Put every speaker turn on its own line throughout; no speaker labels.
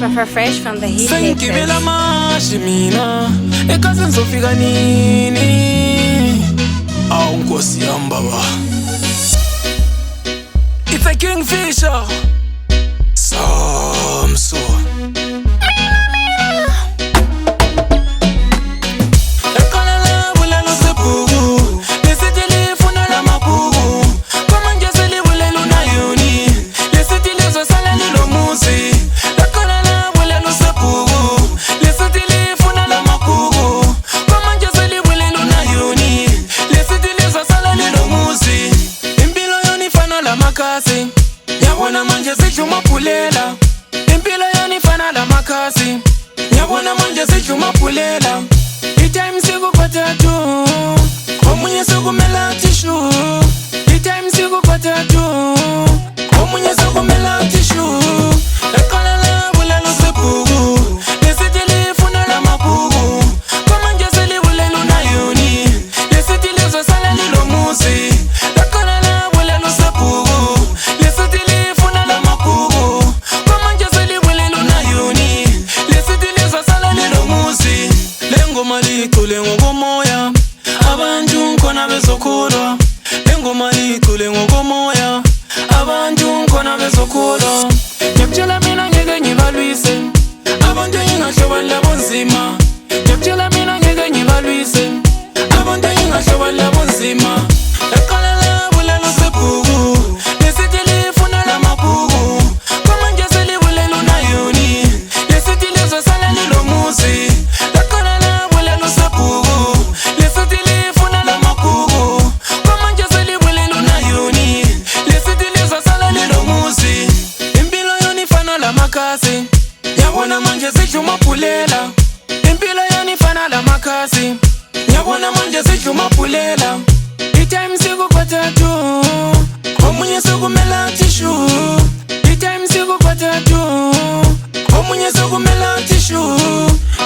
Fresh from the heat.
Sengibela mashi mina ekaze ngizofika nini? Awu Nkosi yami baba. It's a Kingfisher. Samson. Nyabona manje sichuma pulela. Impilo yanifana la makasi. Nyabona manje sichuma pulela. Itime siku kwa tatu. Omunye siku mela tishu. Itime siku kwa tatu. Omunye siku mela tishu. Ekala la bula lo sepugu. Nesitili funa la mapugu. Kwa manje sili bule luna yoni. Nesitili zo sala nilo musi. Ekala la bula lo sepugu. Malikule ngokomoya abantu nkona bezokhulwa. Lengo malikule ngokomoya abantu nkona bezokhulwa. Ngiyakutshela mina ngeke ngibalwise abantu engingahloba labo nzima. Ngiyakutshela mina ngeke ngibalwise abantu engingahloba labo nzima. Eqala labo lelo sebhuku lesithi lifuna la mabhuku. Kwamanje selibulela unayoni lesithi lizosala lilo muzi. Nyabona manje sichuma pulela. Impilo yanifana la makasi. Nyabona manje sichuma pulela. Itime siku kwa tatu. Omunye siku mela tishu. Itime siku kwa tatu. Omunye siku mela tishu.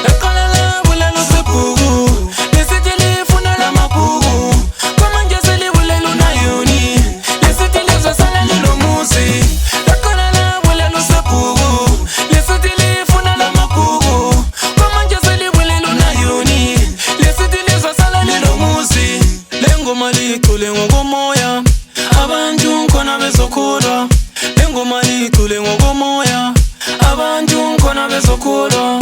Ekala la bula lo sepugu. Nesitili funa la mapugu. Kwa manje sili bule luna yoni. Nesitili zo sala lilo musi. Ekala la bula lo sepugu. Malikule ngokomoya abantu nkona bezokhulwa. Lengo malikule ngokomoya abantu nkona bezokhulwa.